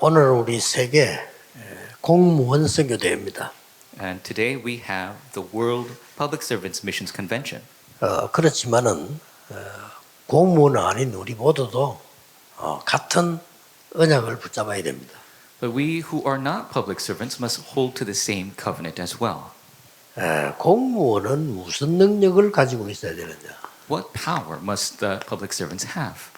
오늘 우리 세계 공무원선교대회입니다. And today we have the World Public Servants Missions Convention. 그렇지만은 공무원 아닌 우리 모두도 같은 언약을 붙잡아야 됩니다. But we who are not public servants must hold to the same covenant as well. 공무원은 무슨 능력을 가지고 있어야 되느냐? What power must the public servants have?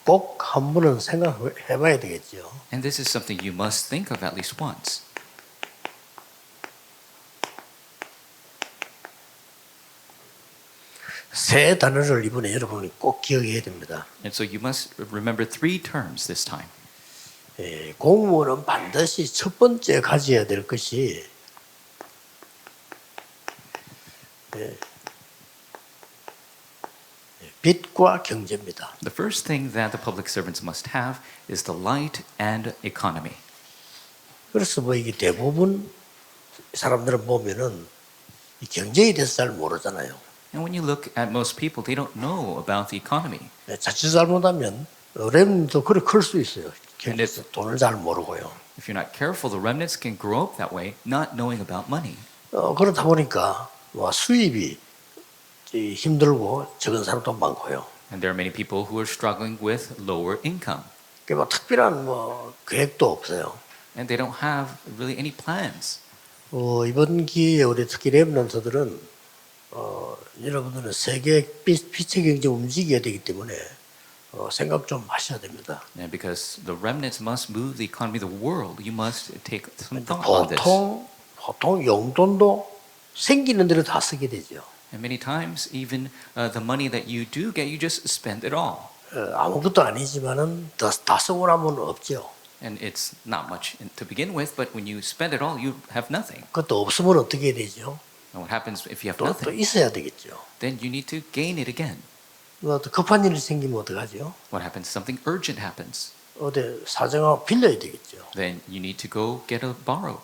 꼭 한 번은 생각해 봐야 되겠죠. And this is something you must think of at least once. 세 단어를 이번에 여러분이 꼭 기억해야 됩니다. And so you must remember three terms this time. 공무원은 반드시 첫 번째 가져야 될 것이 빛과 경제입니다. The first thing that the public servants must have is the light and economy. 그래서 뭐 이게 대부분 사람들은 보면은 이 경제에 대해서 잘 모르잖아요. And when you look at most people, they don't know about the economy. 자칫 잘못하면 렘도 그렇게 클 수 있어요. 경제에서 돈을 잘 모르고요. If you're not careful, the remnants can grow up that way, not knowing about money. 그러다 보니까 수입이 힘들고 적은 사람도 많고요. And there are many people who are struggling with lower income. 뭐 특별한 계획도 없어요. And they don't have really any plans. 이번 기회에 우리 특히 렘넌트들은 여러분들은 세계 빛의 경제 움직여야 되기 때문에 생각 좀 하셔야 됩니다. And because the remnants must move the economy of the world, you must take some thought on this. 보통 용돈도 생기는 대로 다 쓰게 되죠. And many times, even the money that you do get, you just spend it all. 아무것도 아니지만은 다 쓰고 나면 없죠. And it's not much to begin with, but when you spend it all, you have nothing. 그것도 없으면 어떻게 해야 되죠? And what happens if you have 또 nothing? 있어야 되겠죠. Then you need to gain it again. 또 급한 일이 생기면 어떡하죠? What happens? Something urgent happens. 어디 사정하고 빌려야 되겠죠. Then you need to go get a borrow.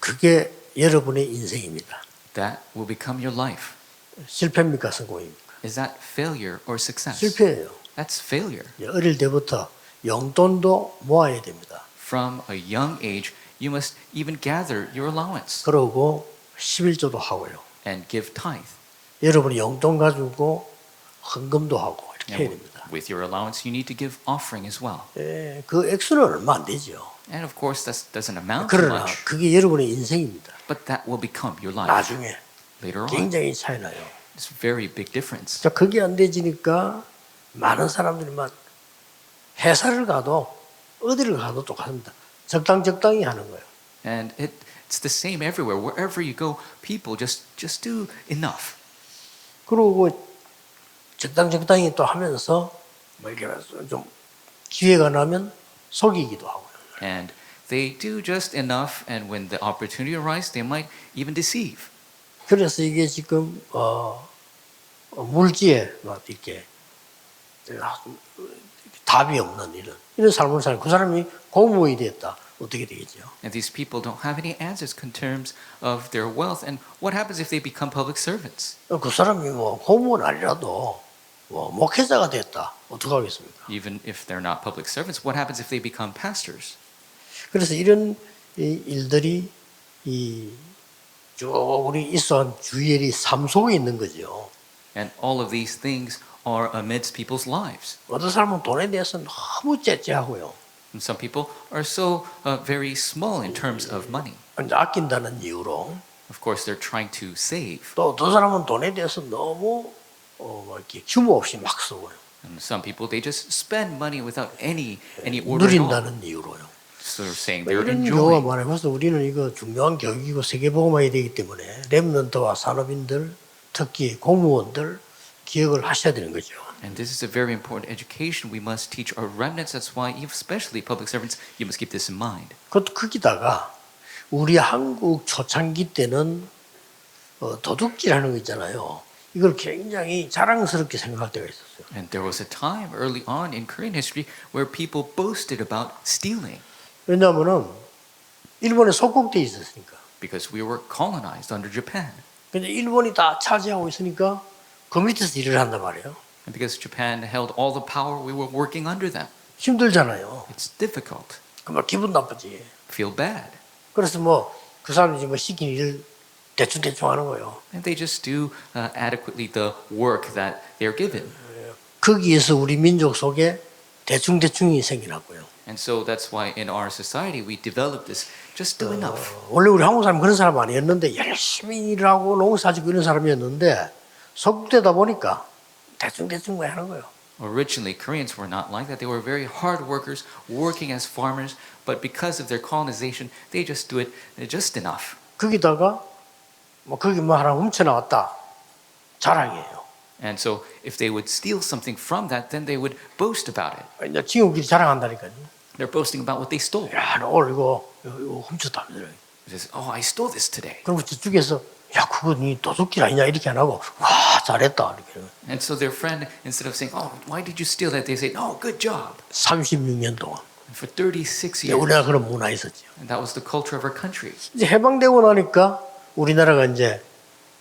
그게 여러분의 인생입니다. That will become your life. 실패입니까? 성공입니까? Is that failure or success? 실패예요. That's failure. 어릴 때부터 용돈도 모아야 됩니다. From a young age, you must even gather your allowance 그러고 11조도 하고요. and give tithe. 여러분이 용돈 가지고 헌금도 하고 이렇게 해야 And 됩니다. with your allowance, you need to give offering as well. 그 액수는 얼마 안 되죠. And of course, that doesn't amount to 그러나 much, 그게 여러분의 인생입니다. but that will become your life 나중에 later on. 굉장히 차이 나요. It's a very big difference. 자, 그게 안 되지니까 많은 사람들이 막 회사를 가도 어디를 가도 똑같습니다. 적당히 하는 거예요. And it's the same everywhere. Wherever you go, people just do enough. 그리고 적당히 또 하면서 뭐 이렇게 좀 기회가 나면 속이기도 하고요. And they do just enough, and when the opportunity arises, they might even deceive. 그래서 이게 지금 물지에 막 이렇게 답이 없는 이런 삶을 사는 그 사람이 공무원이 됐다. 어떻게 되겠죠? And these people don't have any answers in terms of their wealth. And what happens if they become public servants? 그 사람이 공무원 아니라도 목회자가 됐다. 어떻게 하겠습니까? Even if they're not public servants, what happens if they become pastors? 그래서 이런 일들이 쭉 우리 있어온 주일이 삶 속에 있는 거죠. And all of these things are amidst people's lives. 어떤 사람은 돈에 대해서 너무 째째하고요. And some people are so very small in terms of money. 아낀다는 이유로. Of course, they're trying to save. 또 어떤 사람은 돈에 대해서 너무 이렇게 규모 없이 막 쓰고요. And some people, they just spend money without any order at all. 누린다는 이유로요. So they're saying they're 이런 경우가 enjoying. 많아요. 그래서 우리는 이거 중요한 교육이고 세계복음화해야 되기 때문에 렘넌트와 산업인들, 특히 공무원들 기억을 하셔야 되는 거죠. And this is a very important education we must teach our remnants. That's why, especially public servants, you must keep this in mind. 그것도 거기다가 우리 한국 초창기 때는 도둑질하는 거 있잖아요. 이걸 굉장히 자랑스럽게 생각할 때가 있었어요. And there was a time early on in Korean history where people boasted about stealing 왜냐하면은 일본에 속국돼 있었으니까. because we were colonized under Japan. 근데 일본이 다 차지하고 있으니까 그 밑에서 일을 한단 말이에요. And because Japan held all the power, we were working under them. 힘들잖아요. It's difficult. 그만 기분 나쁘지. Feel bad. 그래서 뭐 그 사람들이 뭐 시킨 일 대충 하는 거예요. And they just do adequately the work that they're given. 거기에서 우리 민족 속에 대충이 생겨났고요. And so that's why in our society we developed this just do enough. 원래 우리 한국 사람 그런 사람 아니었는데 열심히 일하고 농사짓고 이런 사람이었는데 속되다 보니까 대충 뭐 하는 거예요. Originally, Koreans were not like that. They were very hard workers, working as farmers, but because of their colonization, they just do it just enough. 거기다가 뭐 거기 뭐 하나 훔쳐 나왔다 자랑이에요. And so if they would steal something from that, then they would boast about it. 이제 친구끼리 자랑한다니까요. They're boasting about what they stole. 야, 너 오늘 이거 훔쳤다. They say, oh, I stole this today. 그럼 저쪽에서 야, 그거 네 도둑질 아니냐 이렇게 안 하고 와, 잘했다 이렇게. And so their friend, instead of saying, oh, why did you steal that? They say, oh, good job. 36년 동안. And for 36 years. 우리나라 그런 문화 있었죠. And that was the culture of our country. 이제 해방되고 나니까 우리나라가 이제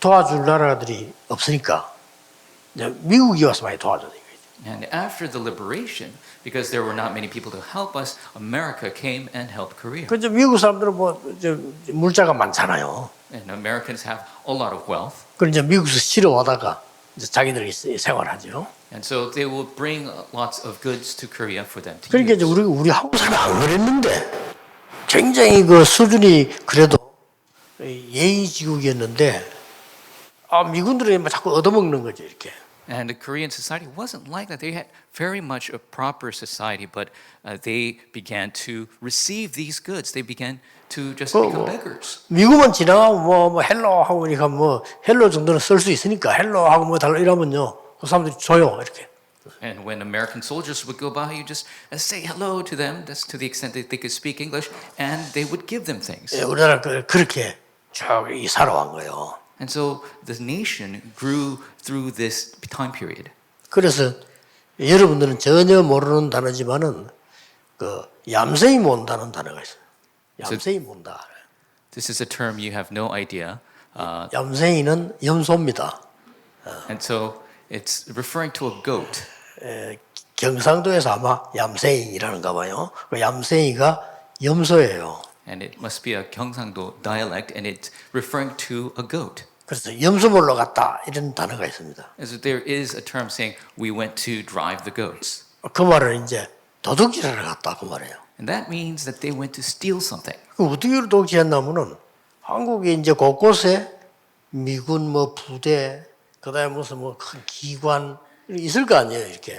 도와줄 나라들이 없으니까 이제 미국이 와서 많이 도와줘야 되겠죠. And after the liberation, because there were not many people to help us, America came and helped Korea. 그죠? 미국 사람들은 뭐 물자가 많잖아요. And Americans have a lot of wealth. 그럼 이제 미국에서 실어와다가 이제 자기들이 생활하죠. And so they will bring lots of goods to Korea for them to 그러니까 이제 use. 우리 한국 사람이 안 그랬는데 굉장히 그 수준이 그래도 예의지국이었는데 아 미군들이 자꾸 얻어먹는 거죠 이렇게. And the Korean society wasn't like that. They had very much a proper society, but they began to receive these goods. They began to just become beggars. 미국은 지나가면 뭐 헬로 하고 그러니까 뭐 헬로 정도는 쓸 수 있으니까 헬로 하고 뭐 달라 이러면요 그 사람들이 줘요 이렇게. And when American soldiers would go by, you just say hello to them. That's to the extent that they could speak English, and they would give them things. 우리나라 그렇게 쭉 살아온 거예요. And so the nation grew through this time period. 그래서 여러분들은 전혀 모르는 단어지만은 그 얌생이 몬다는 단어가 있어요. 얌생이 몬다. This is a term you have no idea. 얌생이는 염소입니다. And so it's referring to a goat. 경상도에서 아마 얌생이라는가 봐요. 그 얌생이가 염소예요. And it must be a Gyeongsangdo dialect, and it's referring to a goat. 그래서 염소 몰러 갔다 이런 단어가 있습니다. And so there is a term saying we went to drive the goats. 그 말은 이제 도둑질하러 갔다 그 말이에요. And that means that they went to steal something. 그 어떻게 도둑질했냐면은 한국에 이제 곳곳에 미군 뭐 부대 그다음에 무슨 뭐 큰 기관 있을 거 아니에요 이렇게.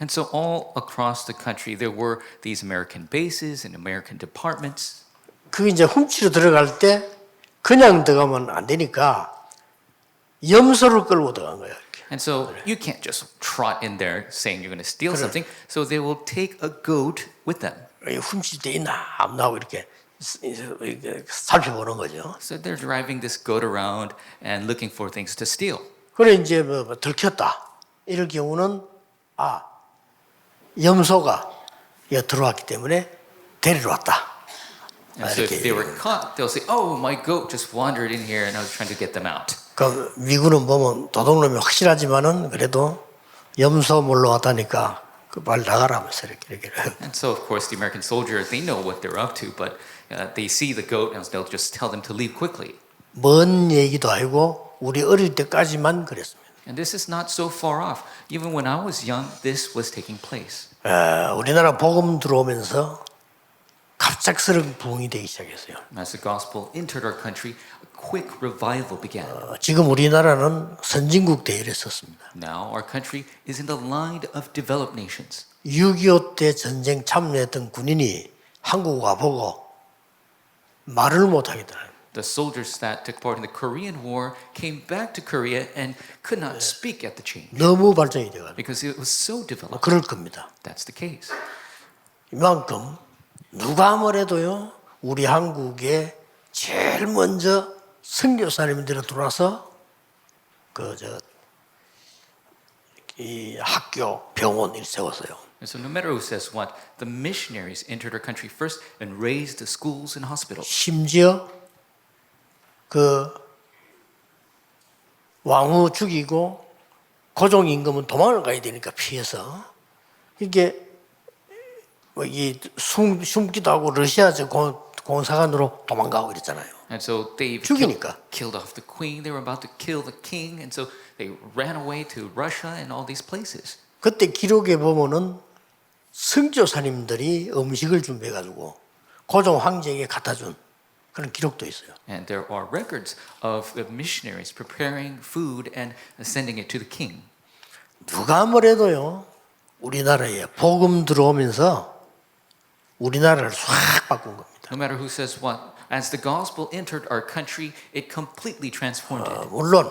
And so all across the country there were these American bases and American departments. 그 이제 훔치러 들어갈 때 그냥 들어가면 안 되니까 염소를 끌고 들어간 거예요. 이렇게. And so you can't just trot in there saying you're going to steal something. So they will take a goat with them. 훔칠 때 있나 없나 하고 이렇게 살펴보는 거죠. So they're driving this goat around and looking for things to steal. 그래 이제 뭐 들켰다. 이럴 경우는 염소가 여기 들어왔기 때문에 데리러 왔다. And so if they were caught, they'll say, "Oh, my goat just wandered in here, and I was trying to get them out." 그 미군은 보면 도둑놈이 확실하지만은 그래도 염소 몰러 왔다니까 그 말 나가라면서 이렇게. And so, of course, the American soldiers they know what they're up to, but they see the goat and they'll just tell them to leave quickly. 먼 얘기도 아니고 우리 어릴 때까지만 그랬습니다. And this is not so far off. Even when I was young, this was taking place. 우리나라 복음 들어오면서 갑작스러운 부흥이 되기 시작했어요. As the gospel entered our country, a quick revival began. 지금 우리나라는 선진국 대열에 섰습니다. Now our country is in the line of developed nations. 6.25 때 전쟁 참여했던 군인이 한국 와보고 말을 못하겠더라고요. The soldiers that took part in the Korean War came back to Korea and could not speak at the change 너무 발전이 돼가지고 because it was so developed. 그럴 겁니다. That's the case. 이만큼 누가 뭐래도요 우리 한국에 제일 먼저 선교사님들이 들어와서 이 학교 병원 일 세웠어요. And so no matter who says what, the missionaries entered our country first and raised the schools and hospitals. 심지어 그 왕후 죽이고 고종 임금은 도망을 가야 되니까 피해서 이게 숨기도 하고 러시아 공사관으로 도망가고 이랬잖아요. And so they 죽이니까. killed off the queen. They were about to kill the king, and so they ran away to Russia and all these places. 그때 기록에 보면은 선교사님들이 음식을 준비해가지고 고종 황제에게 갖다 준 그런 기록도 있어요. And there are records of the missionaries preparing food and sending it to the king. 누가 뭐래도요, 우리나라에 복음 들어오면서 우리나라를 싹 바꾼 겁니다. No matter who says what, as the gospel entered our country, it completely transformed it. 물론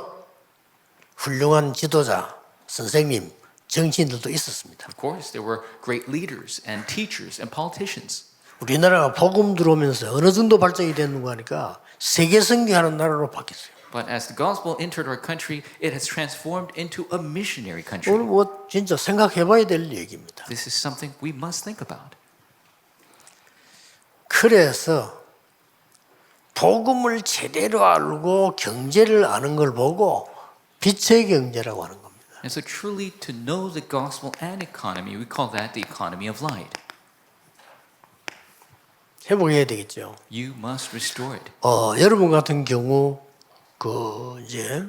훌륭한 지도자, 선생님, 정치인들도 있었습니다. Of course, there were great leaders and teachers and politicians. 우리나라가 복음 들어오면서 어느 정도 발전이 됐는가 하니까 세계 선교하는 나라로 바뀌었어요. But as the gospel entered our country, it has transformed into a missionary country. 오늘 뭐 진짜 생각해봐야 될 얘기입니다. This is something we must think about. 그래서 복음을 제대로 알고 경제를 아는 걸 보고 빛의 경제라고 하는 겁니다. And so truly to know the gospel and economy, we call that the economy of light. 회복해야 되겠죠. You must restore it. 여러분 같은 경우 이제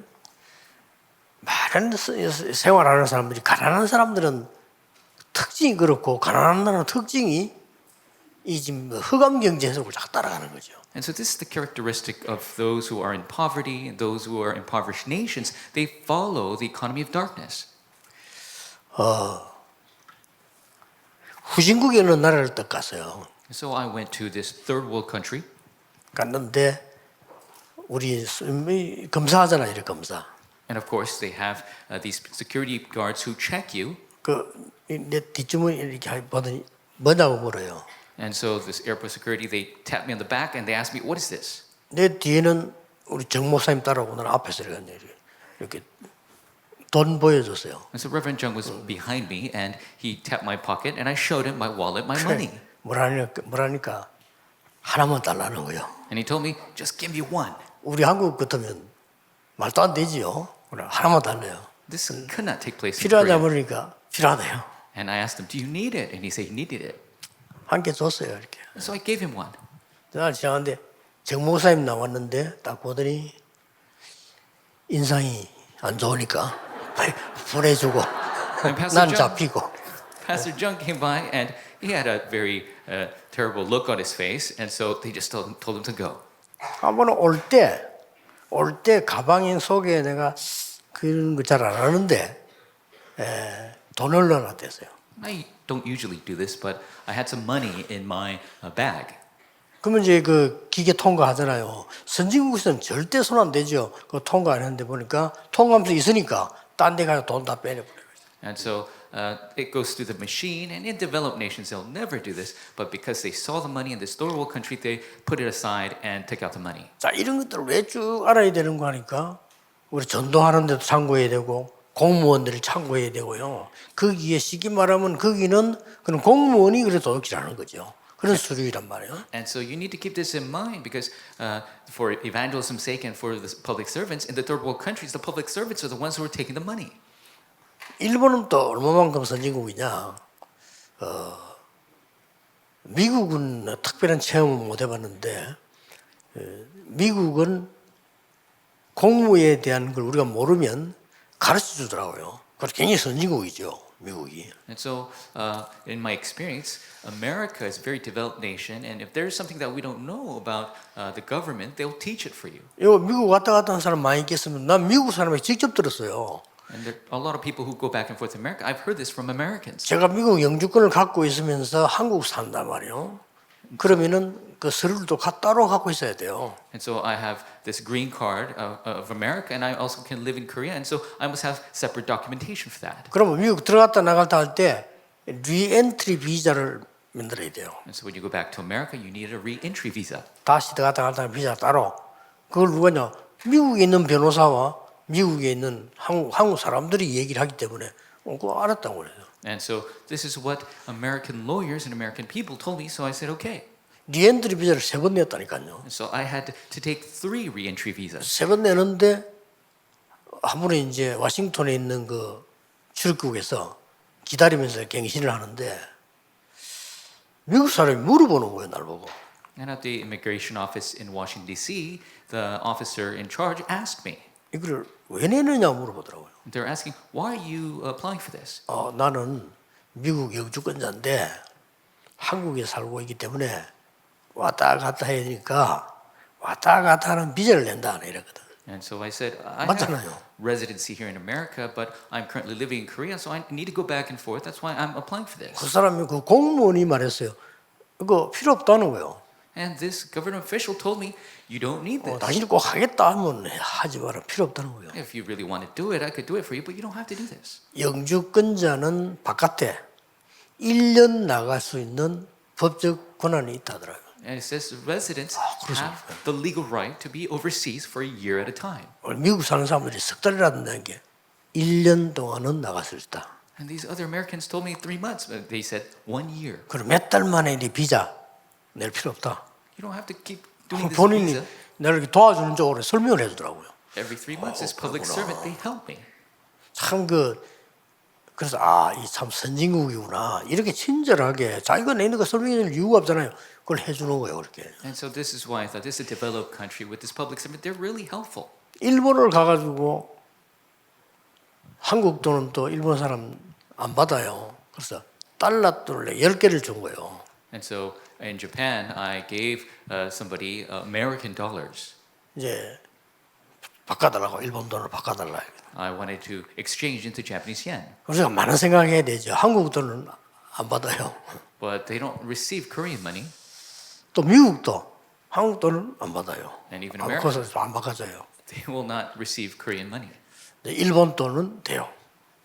많은 생활하는 사람들이 가난한 사람들은 특징이 그렇고 가난한 나라는 특징이 이 지금 흑암 경제 해석을 자꾸 따라가는 거죠. And so this is the characteristic of those who are in poverty and those who are impoverished nations. They follow the economy of darkness. 후진국에 있는 나라를 딱 갔어요. So I went to this third world country. 갔는데 우리 검사하잖아, 이래 검사. And of course they have these security guards who check you. 내 뒷주머니 이렇게 보더니 뭐냐고 물어요. And so this airport security, they tap me on the back and they ask me, what is this? 내 뒤에는 우리 정 목사님 따라오고 나는 앞에서 이렇게 돈 보여줬어요. And so Reverend Jung was behind me and he tapped my pocket and I showed him my wallet, my money. 뭐라니까 하나만 달라는 거요. And he told me, just give me one. 우리 한국 같으면 말도 안 되지요. 하나만 달래요. This could not take place in 필요하냐 Korea. 물으니까 필요하대요. And I asked him, do you need it? And he said he needed it. 한 개 줬어요, 이렇게. So I gave him one. 나 지나가는데 정 목사님 나왔는데 딱 보더니 인상이 안 좋으니까 보내주고 난 잡히고. Pastor Jung came by and he had a very terrible look on his face, and so they just told him to go. 한번 올 때 가방 속에 내가 그런 거 잘 안 하는데 돈을 넣어놨댔어요. I don't usually do this, but I had some money in my bag. 그러면 이제 그 기계 통과하잖아요. 선진국에서는 절대 손 안 대죠. 그 통과 안 했는데 보니까 통과하면서 있으니까 딴 데 가서 돈 다 빼내버려요. And so it goes through the machine, and in developed nations they'll never do this, but because they saw the money in this third world country, they put it aside and took out the money. 자, 이런 것들을 왜 쭉 알아야 되는 거 하니까 우리 전도하는 데도 참고해야 되고 공무원들을 참고해야 되고요. 거기에 쉽게 말하면 거기는 그런 공무원이 그래도 도둑질하는 거죠. 그런 수준이란 말이에요. And so you need to keep this in mind because for evangelism's sake and for the public servants in the third world countries, the public servants are the ones who are taking the money. 일본은 또 얼마만큼 선진국이냐? 미국은 특별한 체험을 못 해봤는데 미국은 공무에 대한 걸 우리가 모르면 가르쳐 주더라고요. 그래서 굉장히 선진국이죠, 미국이. And so, in my experience, America is a very developed nation, and if there's something that we don't know about the government, they'll teach it for you. 이거 미국 왔다 갔다 하는 사람 많이 있겠으면 난 미국 사람에게 직접 들었어요. And there are a lot of people who go back and forth to America. I've heard this from Americans. 제가 미국 영주권을 갖고 있으면서 한국 산단 말이에요. 그러면은 그 서류도 따로 갖고 있어야 돼요. And so I have this green card of America, and I also can live in Korea, and so I must have separate documentation for that. 그러면 미국 들어갔다 나갔다 할 때 리엔트리 비자를 만들어야 돼요. And so when you go back to America, you need a re-entry visa. 다시 들어갔다 나갔다 하는 비자 따로. 그걸 누가냐? 미국에 있는 변호사와 미국에 있는 한국 사람들이 얘기를 하기 때문에 그거 알았다고 그래요. And so this is what American lawyers and American people told me, so I said, okay. 리엔트리 비자를 3번 냈다니까요. And so I had to take 3 re-entry visas. 3번 내는데 한 번은 이제 워싱턴에 있는 그 출입국에서 기다리면서 갱신을 하는데 미국 사람이 물어보는 거예요, 날 보고. And at the immigration office in Washington D.C., the officer in charge asked me. 이거를 왜 내느냐 물어보더라고요. They're asking, "Why are you applying for this?" 나는 미국 영주권자인데 한국에 살고 있기 때문에 왔다 갔다 해야 되니까 왔다 갔다 하는 비자를 낸다 이랬거든. And so I said, I 맞잖아요. have residency here in America, but I'm currently living in Korea, so I need to go back and forth. That's why I'm applying for this. 그 사람이 그 공무원이 말했어요. 이거 필요 없다는 거예요. And this government official told me, you don't need this. 당신이 꼭 하겠다 하면 하지 마라. 필요 없다는 거예요. If you really want to do it, I could do it for you, but you don't have to do this. 영주권자는 바깥에 1년 나갈 수 있는 법적 권한이 있다더라고요. And it says residents have the legal right to be overseas for a year at a time. 미국 사는 사람들이 석 달이라는 게 1년 동안은 나갈 수 있다. And these other Americans told me 3 months, but they said 1 year. 그럼 몇 달 만에 이 비자 낼 필요 없다. You don't have to keep doing this 본인이 visa. 나를 이렇게 도와주는 쪽으로 설명을 해주더라고요. Every 3 months, this public servant, they help me. 참 그래서 이 참 선진국이구나. 이렇게 친절하게 자기가 내는 거 설명해 줄 이유가 없잖아요. 그걸 해주는 거예요, 그렇게. And so this is why I thought this is a developed country with this public servant. They're really helpful. 일본을 가가지고 한국 돈은 또 일본 사람 안 받아요. 그래서 달러 돈을 10개를 준 거예요. And so in Japan, I gave somebody American dollars. 이제 바꿔달라고 일본 돈을 바꿔달라. I wanted to exchange into Japanese yen. 우리가 많은 생각해야 되죠. 한국 돈은 안 받아요. But they don't receive Korean money. 또 미국도 한국 돈은 안 받아요. And even America, 그래서 안 바꿔줘요. they will not receive Korean money. 일본 돈은 돼요.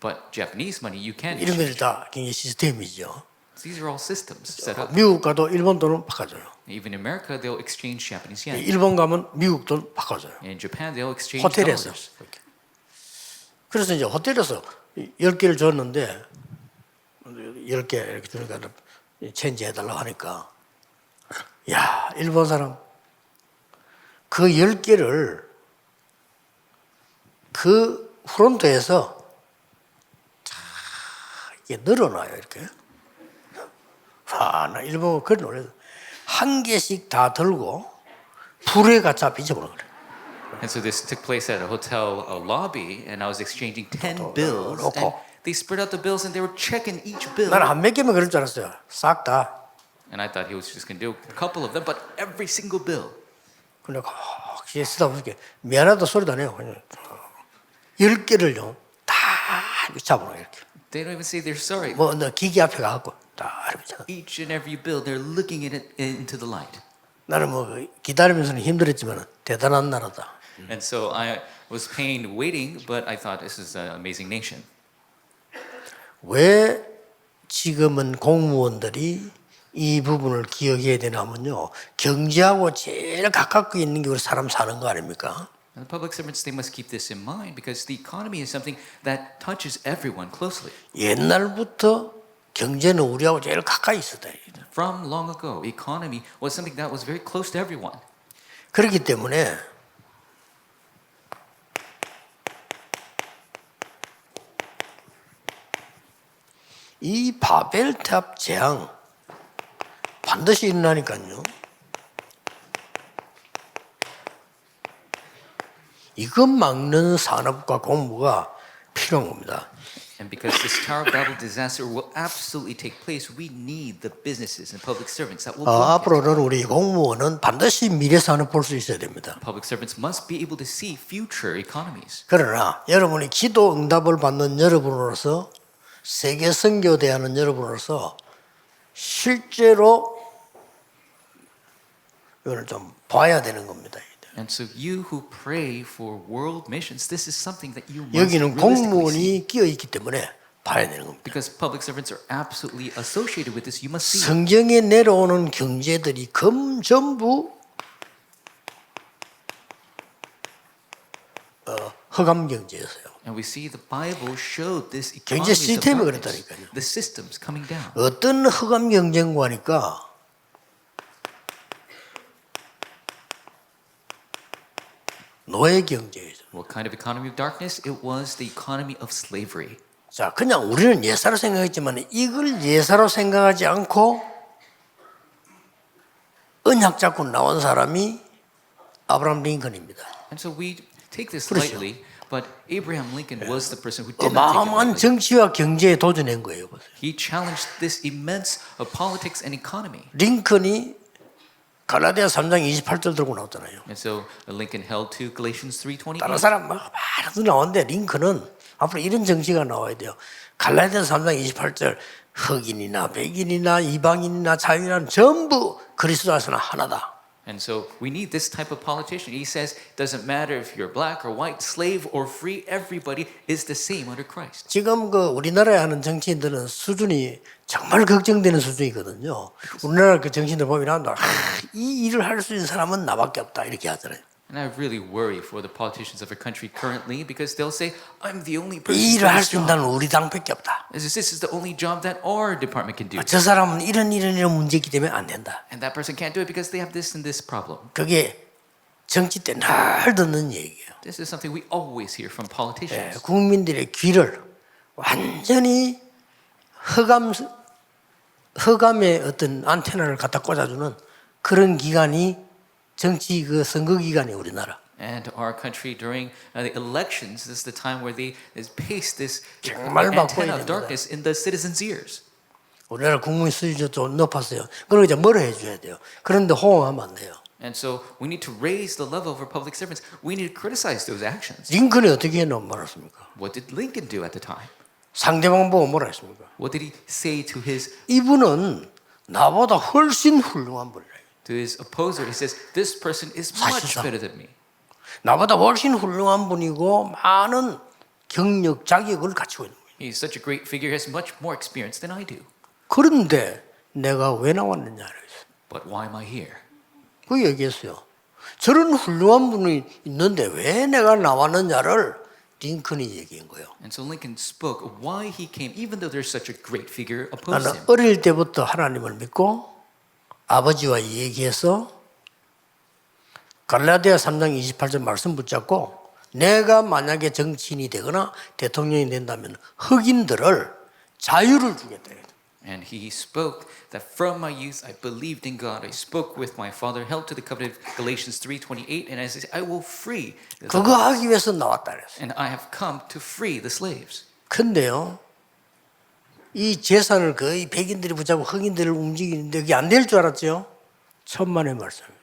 But Japanese money, you can 이런 exchange. 것이 다 굉장히 시스템이죠. These are all systems set up. 미국 가도 일본 돈은 바꿔줘요. Even in America, they'll exchange Japanese yen. 일본 가면 미국 돈 바꿔줘요. In Japan, they'll exchange 호텔에서. dollars. 그래서 이제 호텔에서 10개를 줬는데 10개 이렇게 주니까 체인지 해달라고 하니까 야, 일본 사람 그 10개를 그 프론트에서 이게 늘어나요, 이렇게. 나 일본어 그래 놀라서 한 개씩 다 들고 불에 갖다 비춰보는 거예요. And so this took place at a hotel lobby, and I was exchanging 10 bills. And they spread out the bills, and they were checking each bill. 나는 한 몇 개만 그럴 줄 알았어요. 싹 다. And I thought he was just going to do a couple of them, but every single bill. 근데 거기에 쓰다 보니까 미안하다 소리도 안 해요. 그냥 10개를요 다 이렇게 잡아놔요, 이렇게. They don't even say they're sorry. 너 기계 앞에 가갖고 다 이렇게 잡아. Each and every bill, they're looking at it into the light. 나는 기다리면서는 힘들었지만 대단한 나라다. And so I was pained waiting, but I thought this is an amazing nation. 왜 지금은 공무원들이 이 부분을 기억해야 되나 하면요. 경제하고 제일 가깝게 있는 게 우리 사람 사는 거 아닙니까? And the public servants, they must keep this in mind because the economy is something that touches everyone closely. 옛날부터 경제는 우리하고 제일 가까이 있었다. From long ago, economy was something that was very close to everyone. 그렇기 때문에 이 바벨탑 재앙 반드시 일어나니까요. 이것 막는 산업과 공부가 필요한 겁니다. And because this Tower of Babel disaster will absolutely take place, we need the businesses and public servants that will block it. 앞으로는 우리 공무원은 반드시 미래 산업 볼 수 있어야 됩니다. Public servants must be able to see future economies. 그러나 여러분이 기도 응답을 받는 여러분으로서 세계선교대하는 여러분으로서 실제로 이걸 좀 봐야 되는 겁니다. And so you who pray for world missions, this is something that you must 여기는 realistically see. 공무원이 끼어 있기 때문에 봐야 되는 겁니다. Because public servants are absolutely associated with this, you must see. 성경에 내려오는 경제들이 전부 흑암 경제였어요. And we see the Bible showed this 경제 economy of 시스템이 darkness, 그랬다니까요. the systems coming down. 어떤 흑암 경제인가 하니까 노예 경제예요. What kind of economy of darkness? It was the economy of slavery. 자, 그냥 우리는 예사로 생각했지만 이걸 예사로 생각하지 않고 언약 잡고 나온 사람이 아브라함 링컨입니다. And so we take this 그렇죠. lightly, but Abraham Lincoln was the person who did not take it 어마어마한 lightly. 정치와 경제에 도전한 거예요. He challenged this immense politics and economy. 링컨이 갈라디아 3장 28절 들고 나왔잖아요. And so Lincoln held to Galatians 다른 3:28. 사람 막 많아도 나오는데 링컨은 앞으로 이런 정치가 나와야 돼요. 갈라디아 3장 28절 흑인이나 백인이나 이방인이나 자유인이나 전부 그리스도 안에서는 하나다. And so we need this type of politician. He says, it doesn't matter if you're black or white, slave or free, everybody is the same under Christ. 지금 그 우리나라에 하는 정치인들은 수준이 정말 걱정되는 수준이거든요. 우리나라 그 정치인들 보면 이 일을 할 수 있는 사람은 나밖에 없다 이렇게 하잖아요. And I really worry for the politicians of our country currently because they'll say, I'm the only person 이 for 일을 할 this 수 job. 있는 우리 당밖에 없다. This is the only job that our department can do. 저 사람은 이런 문제 있기 때문에 안 된다. And that person can't do it because they have this and this problem. 그게 정치 때 늘 듣는 얘기예요. This is something we always hear from politicians. 국민들의 귀를 완전히 흑암의 어떤 안테나를 갖다 꽂아주는 그런 기간이 정치 그 선거 기간이 우리나라. And our country during the elections, this is the time where they paste this 정말 바꿔야 antenna of 됩니다. darkness in the citizens' ears. 우리나라 국민 수준이 좀 높았어요. 그럼 이제 뭐를 해줘야 돼요? 그런데 호응하면 안 돼요. And so we need to raise the level of our public servants. We need to criticize those actions. 링컨이 어떻게 했나 말았습니까? What did Lincoln do at the time? 상대방 보고 뭐라 했습니까? What did he say to his 이분은 나보다 훨씬 훌륭한 분이에요. opposer? He says, this person is much 사실상. better than me. 나보다 훨씬 훌륭한 분이고 많은 경력, 자격을 갖추고 있는 거예요. He's such a great figure. He has much more experience than I do. 그런데 내가 왜 나왔느냐 그랬어요. But why am I here? 그 얘기했어요. 저런 훌륭한 분이 있는데 왜 내가 나왔느냐를 링컨이 얘기한 거예요. And so Lincoln spoke of why he came, even though there's such a great figure opposed 나는 him. 어릴 때부터 하나님을 믿고 아버지와 얘기해서 갈라디아 3장 28절 말씀 붙잡고 내가 만약에 정치인이 되거나 대통령이 된다면 흑인들을 자유를 주겠다. And he spoke that from my youth I believed in God. I spoke with my father, held to the covenant of Galatians 3:28, and I said, I will free. 그거 하기 위해서 나왔다 그랬어요. And I have come to free the slaves. 근데요, 이 재산을 거의 백인들이 붙잡고 흑인들을 움직이는데 그게 안 될 줄 알았죠? 천만의 말씀입니다.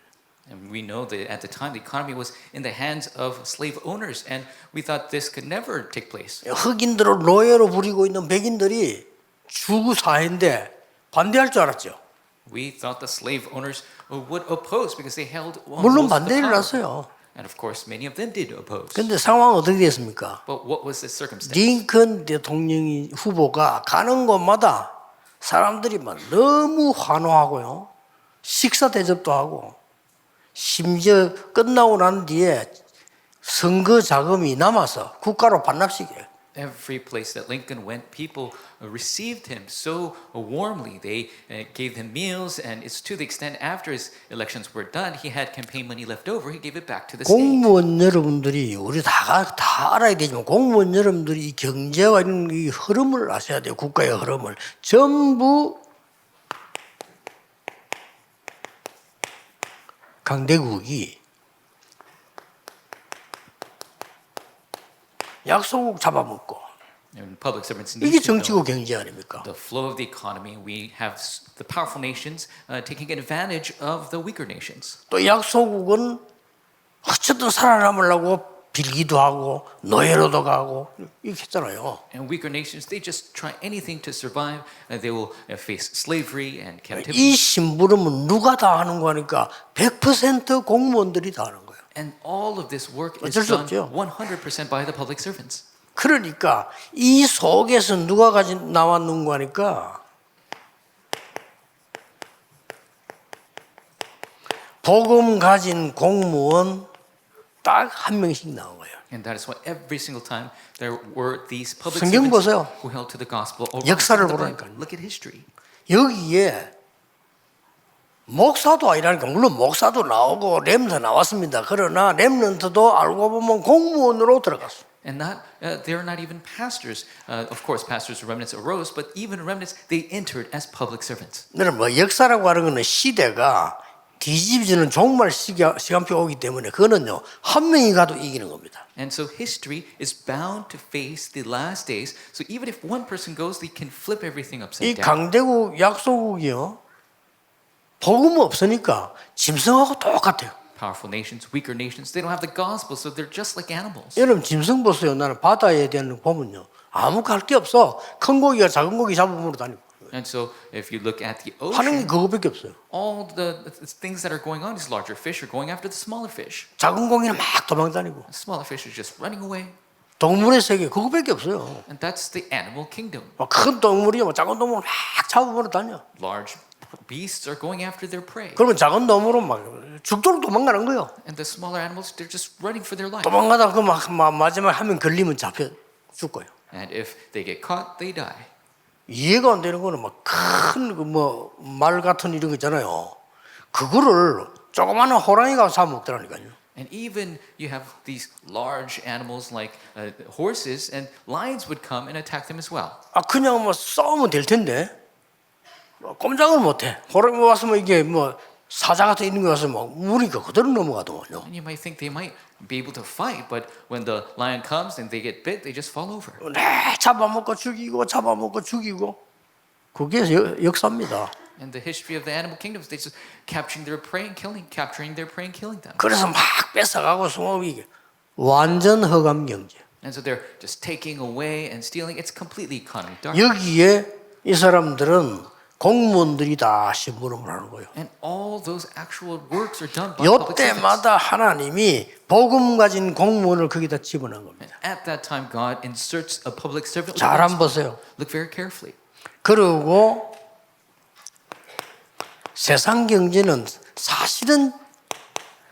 And we know that at the time the economy was in the hands of slave owners, and we thought this could never take place. 흑인들을 노예로 부리고 있는 백인들이 주구 사회인데 반대할 줄 알았죠. We thought the slave owners would oppose because they held 물론 most of the 반대를 power. 났어요. And of course, many of them did oppose. 근데 상황은 어떻게 됐습니까? But what was the circumstance? 링컨 대통령이 후보가 가는 곳마다 사람들이 막 너무 환호하고요. 식사 대접도 하고 심지어 끝나고 난 뒤에 선거 자금이 남아서 국가로 반납시켜요. Every place that Lincoln went, people received him so warmly. They gave him meals, and it's to the extent after his elections were done, he had campaign money left over. He gave it back to the state. 공무원 여러분들이 우리 다 알아야 되지만 공무원 여러분들이 이 경제와 이런 이 흐름을 아셔야 돼요. 국가의 흐름을 전부 강대국이 약소국 잡아먹고 And public servants need 이게 to know 정치고 경제 아닙니까? the flow of the economy. We have the powerful nations taking advantage of the weaker nations. 또 약소국은 어쨌든 살아남으려고 빌기도 하고 노예로도 가고 이렇게 했잖아요. And weaker nations, they just try anything to survive. They will face slavery and captivity. 이 심부름은 누가 다 하는 거니까 100% 공무원들이 다 하는 거예요. And all of this work is 어쩔 수 done 없죠. 100% by the public servants. 그러니까 이 속에서 누가 나왔는 거니까 복음 가진 공무원 딱 한 명씩 나온 거예요. And that is why every single time there were these public 성경 servants 보세요. who held to the gospel. 역사를 The 보라니까요. Bible. Look at history. 여기에 목사도 아니라니까. 물론 목사도 나오고 렘넌트 나왔습니다. 그러나 렘넌트도 알고 보면 공무원으로 들어갔어. And they're not even pastors. Of course, pastors' remnants arose, but even remnants, they entered as public servants. 너는 뭐 역사라고 하는 거는 시대가 뒤집어지는 종말 시간표가 오기 때문에 그거는요 한 명이 가도 이기는 겁니다. And so history is bound to face the last days. So even if one person goes, they can flip everything 이 upside down. 강대국 약소국이요 복음 없으니까 짐승하고 똑같아요. Powerful nations, weaker nations, they don't have the gospel, so they're just like animals. 여러분 짐승 보세요. 나는 바다에 대한 거 보면요 아무 갈 게 없어. 큰 고기가 작은 고기 잡으러 다니고. And so if you look at the 하는 게 ocean, 그거밖에 없어요. all the things that are going on is larger fish are going after the smaller fish. 작은 고기는 막 도망다니고. Smaller fish are just running away. 동물의 세계 그거밖에 없어요. And that's the animal kingdom. 큰 동물이 작은 동물을 막 잡으러 다녀. Large beasts are going after their prey. 그러면 작은 동물은 막 죽도록 도망가는 거예요. And the smaller animals, they're just running for their life. 도망가다가 마지막에 하면 걸리면 잡혀 죽고요. And if they get caught, they die. 이해가 안 되는 거는 막 큰 말 같은 이런 거 있잖아요. 그거를 조그마한 호랑이가 잡아먹더라니까요. And even you have these large animals like horses, and lions would come and attack them as well. 아 그냥 뭐 싸우면 될 텐데 꼼짝을 못해. 호랑이 와서 이게 사자 같은 있는 거 와서 무리가 그대로 넘어가더만요. And you might think they might be able to fight, but when the lion comes and they get bit, they just fall over. 잡아먹고 죽이고 그게 역사입니다. And the history of the animal kingdoms, they just capturing their prey and capturing their prey and killing them. 그래서 막 뺏어가고 이게 완전 허감 경제. And so they're just taking away and stealing. It's completely economic darkness. 여기에 이 사람들은 공무원들이 다 심부름을 하는 거예요. And all those actual works are done by public servants. 이때마다 하나님이 복음 가진 공무원을 거기다 집어넣은 겁니다. And at that time, God inserts a public servant. 잘 한번 보세요. Look very carefully. 그리고 세상 경제는 사실은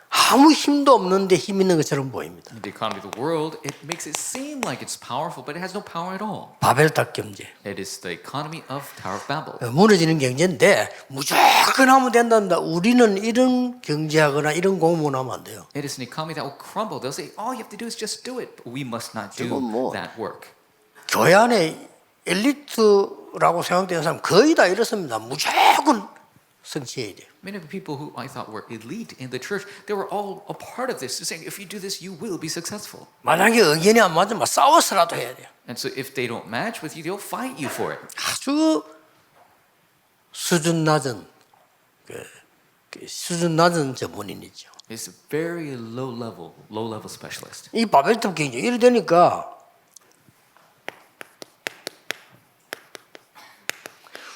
아무 힘도 없는데 힘 있는 것처럼 보입니다. The economy of the world, it makes it seem like it's powerful, but it has no power at all. 바벨탑 경제. It is the economy of Tower of Babel. 무너지는 경제인데 무조건 하면 된단다. 우리는 이런 경제하거나 이런 공무원 하면 안 돼요. It is an economy that will crumble. They'll say, all you have to do is just do it. But we must not do that work. 교회 안에 엘리트라고 생각되는 사람 거의 다 이렇습니다. 무조건 성취해야 돼요. Many of the people who I thought were elite in the church, they were all a part of this. They're saying, if you do this, you will be successful. 만약에 의견이 안 맞으면 싸워서라도 해야 돼요. And so if they don't match with you, they'll fight you for it. 아주 수준 낮은 전문인이죠. It's a very low level specialist. 이 바벨탑 경제 이래 되니까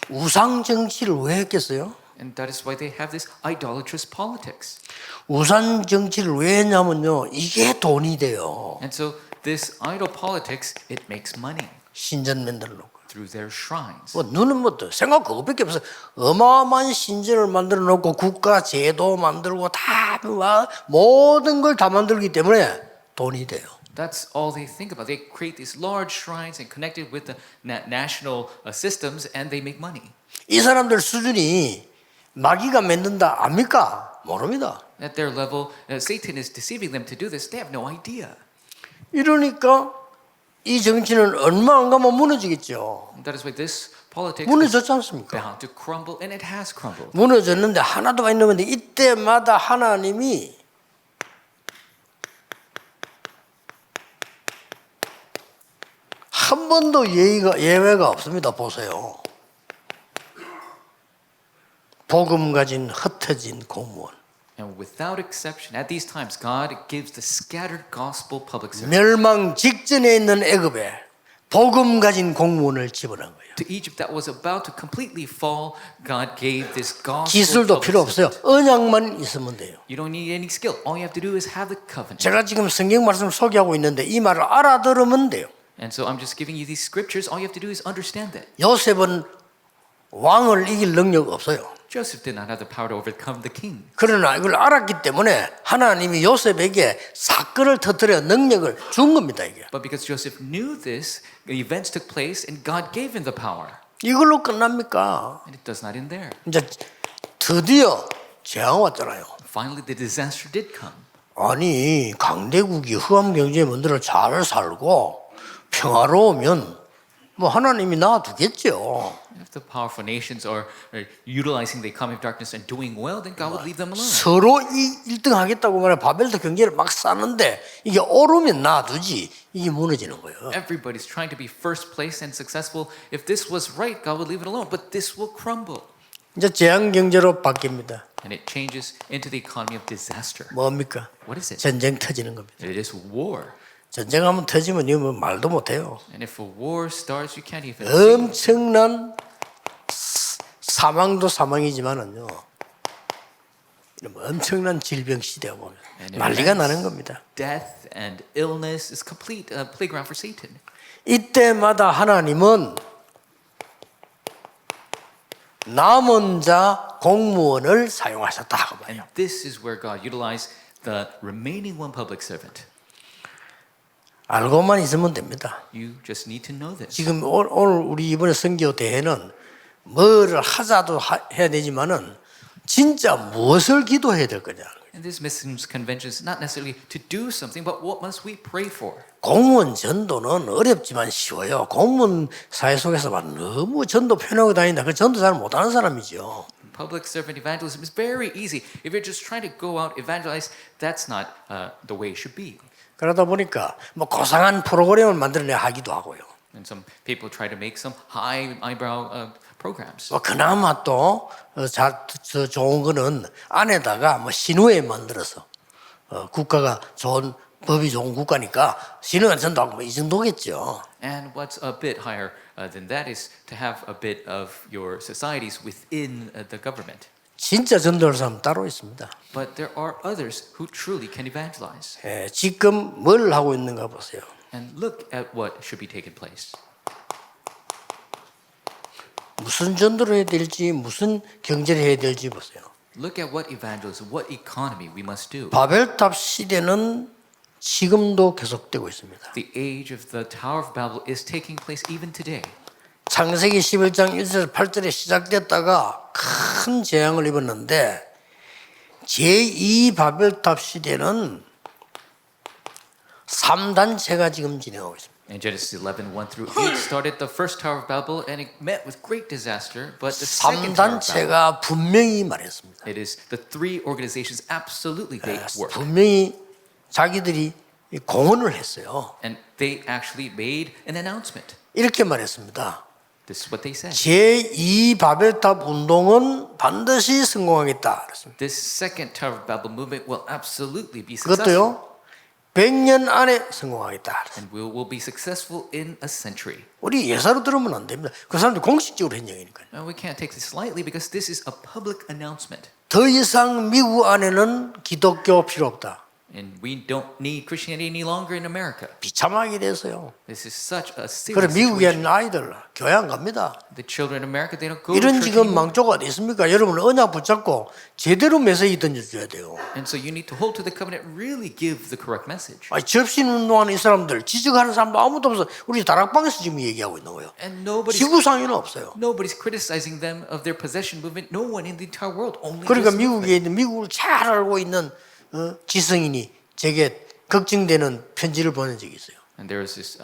우상 정치를 왜 했겠어요? And that is why they have this idolatrous politics. 우상 정치를 왜 했냐면요. 이게 돈이 돼요. And so this idol politics, it makes money 신전 만들어 놓고. through their shrines. 눈은 생각 그거밖에 없어. 어마어마한 신전을 만들어 놓고 국가 제도 만들고 다 모든 걸 다 만들기 때문에 돈이 돼요. That's all they think about. They create these large shrines and connect it with the national systems, and they make money. 이 사람들 수준이 마귀가 만든다 압니까? 모릅니다. At their level, Satan is deceiving them to do this. They have no idea. 이러니까 이 정치는 얼마 안 가면 무너지겠죠. And that is why this politics 무너졌지 is 않습니까? bound to crumble, and it has crumbled. 무너졌는데 하나도 안 있는데 이때마다 하나님이 한 번도 예외가 없습니다. 보세요. 복음 가진 흩어진 공무원. And without exception, at these times, God gives the scattered gospel public servants. 멸망 직전에 있는 애굽에 복음 가진 공무원을 집어넣은 거예요. To Egypt that was about to completely fall, God gave this gospel. 기술도 public 필요 없어요. servant. 언약만 있으면 돼요. You don't need any skill. All you have to do is have the covenant. 제가 지금 성경 말씀 소개하고 있는데 이 말을 알아들으면 돼요. And so I'm just giving you these scriptures. All you have to do is understand that. 요셉은 왕을 이길 능력 없어요. Joseph did not have the power to overcome the king. 그러나 이걸 알았기 때문에 하나님이 요셉에게 사건을 터뜨려 능력을 준 겁니다. 이게. But because Joseph knew this, events took place and God gave him the power. 이걸로 끝납니까? And it does not end there. 이제 드디어 재앙 왔잖아요. Finally, the disaster did come. 아니 강대국이 흑암 경제 문제를 잘 살고 평화로우면 뭐 하나님이 놔두겠죠. If the powerful nations are utilizing the economy of darkness and doing well, then God would leave them alone. 서로 1등 하겠다고 말해 바벨탑 경제를 막 쌓는데 이게 오르면 놔두지 이게 무너지는 거예요. Everybody's trying to be first place and successful. If this was right, God would leave it alone. But this will crumble. 이제 재앙 경제로 바뀝니다. And it changes into the economy of disaster. 뭡니까? What is it? 전쟁 터지는 겁니다. It is war. 전쟁 한번 터지면 이거 뭐 말도 못해요. And if a war starts, you can't even 엄청난 사망도 사망이지만은요. 엄청난 질병 시대가 보면 난리가 나는 겁니다. Death and illness is complete playground for Satan. 이때마다 하나님은 남은 자 공무원을 사용하셨다 하고 말이에요. And this is where God utilized the remaining one public servant. 알고만 있으면 됩니다. You just need to know this. 지금 오늘 우리 이번에 선교 대회는 뭐를 하자도 해야 되지만은 진짜 무엇을 기도해야 될 거냐. And this missions convention is not necessarily to do something, but what must we pray for? 공무원 전도는 어렵지만 쉬워요. 공무원 사회 속에서 막 너무 전도 편하고 다닌다. 그 전도 잘 못하는 사람이죠. Public servant evangelism is very easy. If you're just trying to go out evangelize, that's not the way it should be. 그러다 보니까 뭐 고상한 프로그램을 만들어내 하기도 하고요. And some people try to make some high eyebrow programs. 그나마 또 좋은 거는 안에다가 뭐 신우회 만들어서 국가가 좋은 법이 좋은 국가니까 신우회 전도하고 이 정도겠죠. And what's a bit higher than that is to have a bit of your societies within the government. 진짜 전도할 사람 따로 있습니다. But there are others who truly can evangelize. 지금 뭘 하고 있는가 보세요. And look at what should be taking place. 무슨 전도를 해야 될지 무슨 경제를 해야 될지 보세요. Look at what evangelism, what economy we must do. 바벨탑 시대는 지금도 계속되고 있습니다. The age of the Tower of Babel is taking place even today. 창세기 11장 1절 8절에 시작됐다가 큰 재앙을 입었는데 제2 바벨탑 시대는 3단체가 지금 진행하고 있습니다. In Genesis 11, 1 through 8 started the first Tower of Babel and it met with great disaster. But the second Tower of Babel, 3단체가 분명히 말했습니다. it is the three organizations absolutely they work. 분명히 자기들이 공언을 했어요. And they actually made an announcement. 이렇게 말했습니다. This is what they said. 제2 바벨탑 운동은 반드시 성공하겠다. 그랬습니다. This second Tower of Babel movement will absolutely be successful. 그것도요. 100년 안에 성공하겠다. And we will be successful in a century. 우리 예사로 들으면 안 됩니다. 그 사람들 공식적으로 한 얘기니까요. Now we can't take this lightly because this is a public announcement. 더 이상 미국 안에는 기독교 필요 없다. And we don't need Christianity any longer in America. 비참하게 돼서요. This is such a 그래 serious 미국에 situation. 있는 아이들 교회 안 갑니다. The children in America, they don't go to 이런 church 지금 anymore. 망조가 어디 있습니까? 여러분 언약 붙잡고 제대로 메시지 던져줘야 돼요. And so you need to hold to the covenant, really give the correct message. 접신 운동하는 이 사람들 지적하는 사람도 아무도 없어. 우리 다락방에서 지금 얘기하고 있는 거예요. And nobody's 지구상에는 없어요. criticizing them of their possession movement. No one in the entire world. Only 그러니까 this 미국에 movement. 있는 미국을 잘 알고 있는 지성인이 제게 걱정되는 편지를 보낸 적이 있어요. And there was this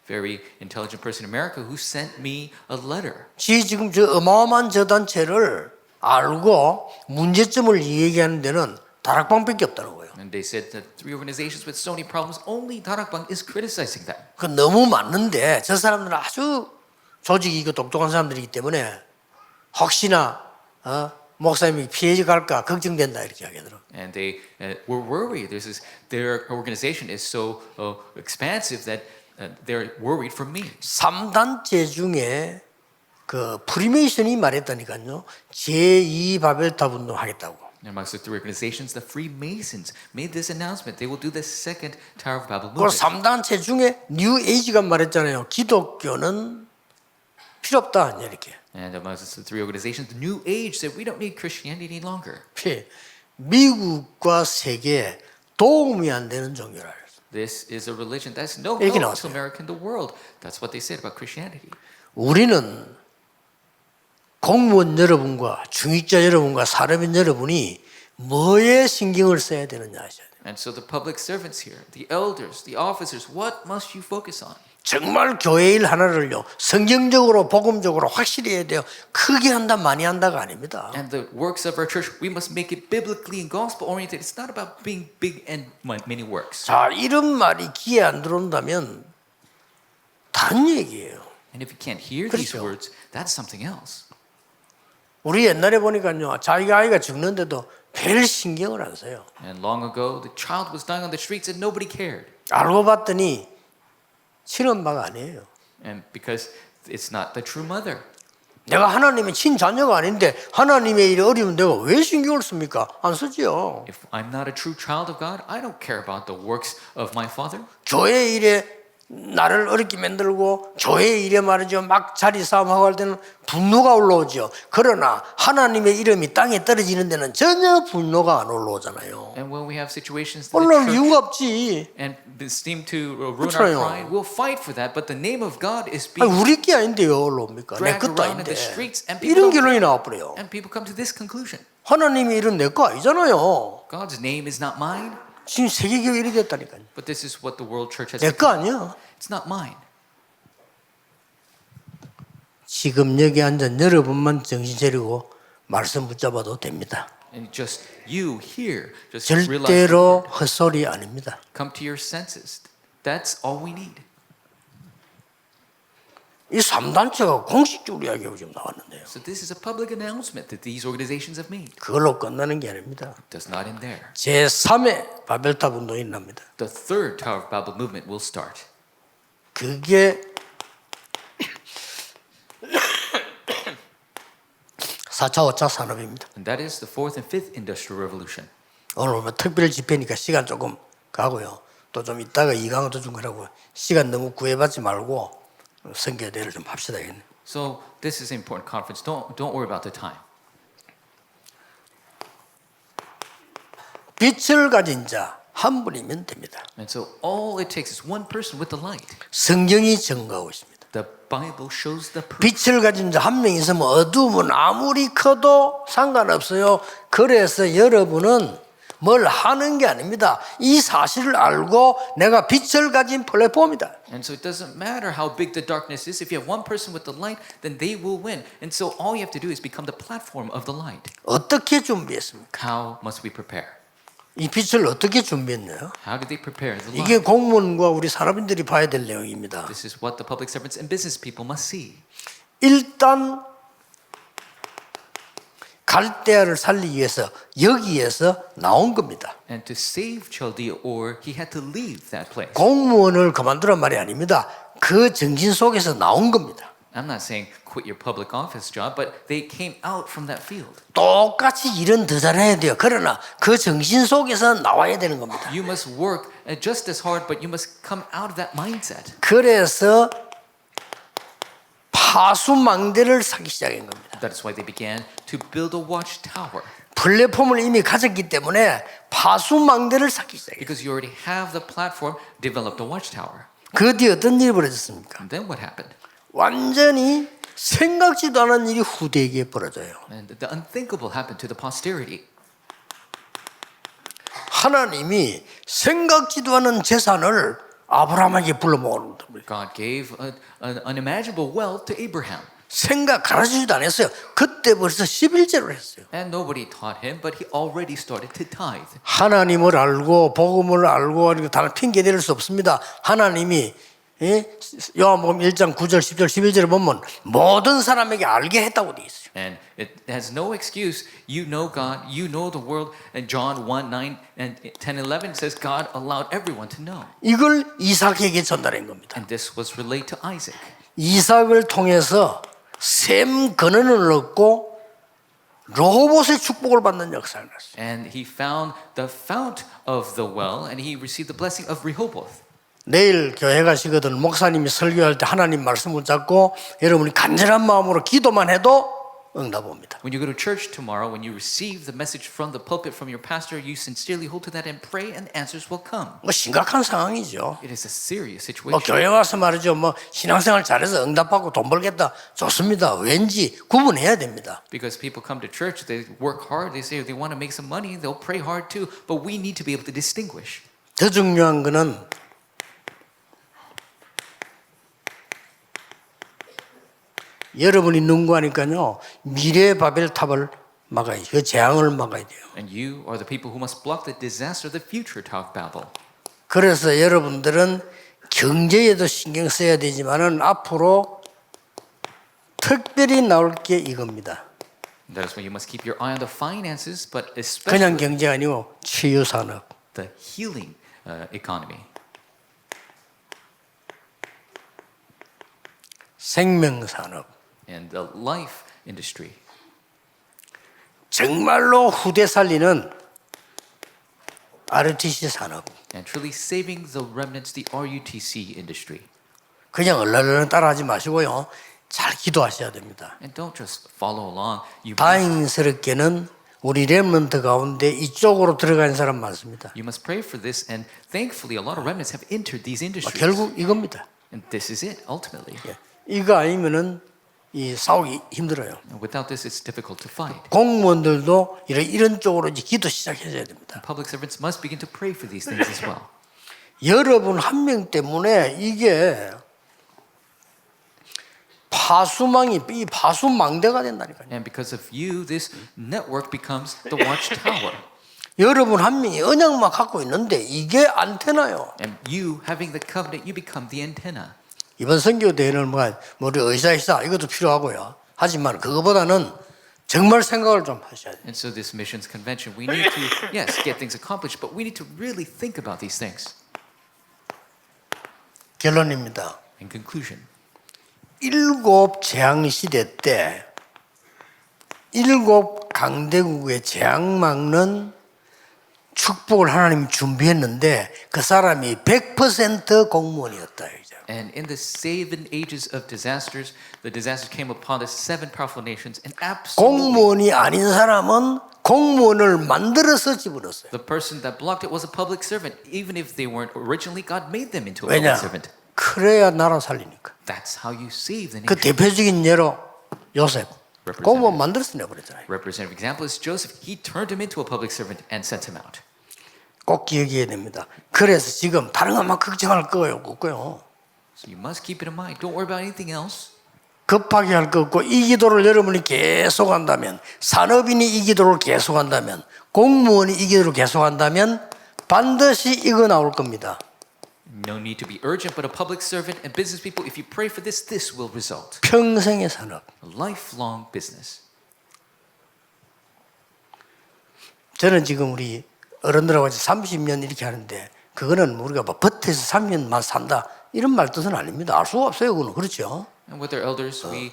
very intelligent person in America who sent me a letter. 지금 저 어마어마한 저 단체를 알고 문제점을 얘기하는 데는 다락방밖에 없다는 거예요. And they said that three organizations with so many problems, only 다락방 is criticizing them. 그 너무 많는데 저 사람들은 아주 조직이 있고 똑똑한 사람들이기 때문에 혹시나 목사님이 피해 갈까 걱정된다 이렇게 하더라고요. And they were worried. Their organization is so expansive that they're worried for me. 3단체 중에 그 프리메이션이 말했다니까요. 제2 바벨탑 운동 하겠다고. And amongst the three organizations, the Freemasons made this announcement. They will do the second Tower of Babel 그 movement. 3단체 중에 뉴 에이지가 말했잖아요. 기독교는 필요 없다 이렇게. And amongst the three organizations, the New Age said we don't need Christianity any longer. 미국과 세계에 도움이 안 되는 종교라. This is a religion that's no 이렇게 help to 나왔어요. America and the world. That's what they said about Christianity. 우리는 공무원 여러분과 중직자 여러분과 사람인 여러분이 뭐에 신경을 써야 되느냐 하셔야 돼요. And so the public servants here, the elders, the officers, what must you focus on? 정말 교회 일 하나를요 성경적으로 복음적으로 확실히 해야 돼요. 크게 한다 많이 한다가 아닙니다. And the works of our church, we must make it biblically and gospel oriented. It's not about being big and many works. 자, 이런 말이 귀에 안 들어온다면 다른 얘기예요. And if you can't hear these 그렇죠. words, that's something else. 우리 옛날에 보니까요 자기 아이가 죽는데도 별 신경을 안 써요. And long ago, the child was dying on the streets and nobody cared. 알고 봤더니 친엄마가 아니에요. And because it's not the true mother. 내가 하나님의 친자녀가 아닌데 하나님의 일이 어려우면 내가 왜 신경을 씁니까? 안 쓰지요. If I'm not a true child of God, I don't care about the works of my father. 교회 일에 나를 어렵게 만들고 교회 일에 말이죠 막 자리 싸움하고 할 때는 분노가 올라오죠. 그러나 하나님의 이름이 땅에 떨어지는 데는 전혀 분노가 안 올라오잖아요. And when we have situations that 올라올 the 이유가 church 없지. and seem to ruin 그렇잖아요. our pride, we'll fight for that. But the name of God is 아니, being 우리 게 아닌데 왜 올라옵니까? 내 dragged 것도 around in 아닌데. the streets, and people 이런 don't 결론이 care. 나와버려요. And people come to this conclusion: 하나님의 이름 내 거 아니잖아요. God's name is not mine. 지금 세계교회 일이 됐다니까요. But this is what the world church has 내 거 become. 아니야. It's not mine. 지금 여기 앉은 여러분만 정신 차리고 말씀 붙잡아도 됩니다. And just you here, just realize 절대로 헛소리 아닙니다. come to your senses. That's all we need. 이 3단체가 공식적으로 이야기하고 지금 나왔는데요. So this is a public announcement that these organizations have made. 그걸로 끝나는 게 아닙니다. It does not end there. 제3의 바벨탑 운동이 납니다. The third Tower of Babel movement will start. 그게 4차, 5차 산업입니다. And that is the fourth and fifth industrial revolution. 오늘 뭐 특별 집회니까 시간 조금 가고요. 또 좀 이따가 이강도 좀 하라고 시간 너무 구애받지 말고 선교대회를 좀 합시다. So this is an important conference. Don't worry about the time. 빛을 가진 자 한 분이면 됩니다. And so all it takes is one person with the light. 성경이 증거하고 있습니다. The Bible shows the proof. 빛을 가진 자 한 명 있으면 어두움은 아무리 커도 상관없어요. 그래서 여러분은 뭘 하는 게 아닙니다. 이 사실을 알고 내가 빛을 가진 플랫폼이다. And so it doesn't matter how big the darkness is. If you have one person with the light, then they will win. And so all you have to do is become the platform of the light. 어떻게 준비했습니까? How must we prepare? 이 빛을 어떻게 준비했나요? How did they prepare the 이게 light? 공무원과 우리 산업인들이 봐야 될 내용입니다. This is what the public servants and business people must see. 일단 갈대아를 살리기 위해서 여기에서 나온 겁니다. And to save Chaldea, or he had to leave that place. 공무원을 그만두란 말이 아닙니다. 그 정신 속에서 나온 겁니다. I'm not saying quit your public office job, but they came out from that field. 똑같이 일은 더 잘해야 돼요. 그러나 그 정신 속에서 나와야 되는 겁니다. You must work just as hard, but you must come out of that mindset. 그래서 파수망대를 사기 시작한 겁니다. That is why they began to build a watchtower. 플랫폼을 이미 가졌기 때문에 파수망대를 쌓기 시작해요. Because you already have the platform, developed a watchtower. 그 뒤에 어떤 일이 벌어졌습니까? And then what happened? 완전히 생각지도 않은 일이 후대에게 벌어져요. And the unthinkable happened to the posterity. 하나님이 생각지도 않은 재산을 아브라함에게 불러 모으는 겁니다. God gave an unimaginable wealth to Abraham. 생각 가르치지도 않았어요. 그때 벌써 11제를 했어요. And nobody taught him, but he already started to tithe. 하나님을 알고 복음을 알고 다른 핑계 대릴 수 없습니다. 하나님이 요한복음 1장 9절 10절 11절에 보면 모든 사람에게 알게 했다고 되어 있어요. And it has no excuse. You know God, you know the world. And John 1, 9 and 10, 11 says God allowed everyone to know. 이걸 이삭에게 전달한 겁니다. And this was relayed to Isaac. 이삭을 통해서 샘 근원을 얻고 로봇의 축복을 받는 역사를 했어요. And he found the fount of the well, and he received the blessing of Rehoboth. 내일 교회 가시거든 목사님이 설교할 때 하나님 말씀을 잡고 여러분이 간절한 마음으로 기도만 해도 응답 옵니다. When you go to church tomorrow, when you receive the message from the pulpit from your pastor, you sincerely hold to that and pray, and answers will come. 뭐 심각한 상황이죠. It is a serious 뭐 situation. 교회 와서 말이죠. 뭐 신앙생활 잘해서 응답받고 돈 벌겠다. 좋습니다. 왠지 구분해야 됩니다. Because people come to church, they work hard, they say they want to make some money, they'll pray hard too, but we need to be able to distinguish. 더 중요한 거는 여러분이 능구하니까요. 미래의 바벨탑을 막아야 돼요. 그 재앙을 막아야 돼요. And you are the people who must block the disaster, the future Tower of Babel. 그래서 여러분들은 경제에도 신경 써야 되지만은 앞으로 특별히 나올 게 이겁니다. That is why you must keep your eye on the finances, but 그냥 especially 경제가 아니고 치유 산업. the healing economy. 생명 산업. And the life industry. 정말로 후대 살리는 RUTC 산업. And truly saving the remnants, the RUTC industry. 그냥 얼얼얼 따라하지 마시고요. 잘 기도하셔야 됩니다. And don't just follow along. 다행스럽게는 우리 렘넌트 가운데 이쪽으로 들어가는 사람 많습니다. You must pray for this, and thankfully a lot of remnants have entered these industries. 결국 이겁니다. And this is it, ultimately. 이거 아니면은 이 싸우기 힘들어요. And without this, it's difficult to fight. 공무원들도 이런 쪽으로 이제 기도 시작해야 됩니다. Public servants must begin to pray for these things as well. 여러분 한 명 때문에 이게 이 파수망대가 된다니까요. And because of you, this network becomes the watchtower. 여러분 한 명이 언약만 갖고 있는데 이게 안테나요. And you, having the covenant, you become the antenna. 이번 선교대회는 우리 의사이사 이것도 필요하고요. 하지만 그거보다는 정말 생각을 좀 하셔야 돼요. And so this missions convention, we need to, yes, get things accomplished, but we need to really think about these things. 결론입니다. In conclusion, 7 재앙 시대 때 7 강대국의 재앙 막는 축복을 하나님이 준비했는데 그 사람이 100% 공무원이었다. and in the 7 ages of disasters, the disasters came upon the 7 powerful nations, and absolutely 공무원이 아닌 사람은 공무원을 만들어서 집어넣었어요. the person that blocked it was a public servant. Even if they weren't originally, God made them into a 왜냐? public servant. 그래야 나라 살리니까. That's how you save the 그 nation. 대표적인 예로 요셉 공무원 만들어서 내버렸잖아요. Representative example is Joseph. He turned him into a public servant and sent him out. 꼭 기억해야 됩니다. 그래서 지금 다른 것만 걱정할 거예요. 없고요. So you must keep it in mind. Don't worry about anything else. 급하게 할 거 없고 이 기도를 여러분이 계속한다면 산업인이 이 기도를 계속한다면 공무원이 이 기도를 계속한다면 반드시 이거 나올 겁니다. No need to be urgent, but a public servant and business people, if you pray for this, this will result. 평생의 산업. A lifelong business. 저는 지금 우리 어른들하고 30년 이렇게 하는데 그거는 우리가 뭐 버텨서 3년만 산다 이런 말 뜻은 아닙니다. 알 수가 없어요. 그거는 그렇죠. And with our elders, we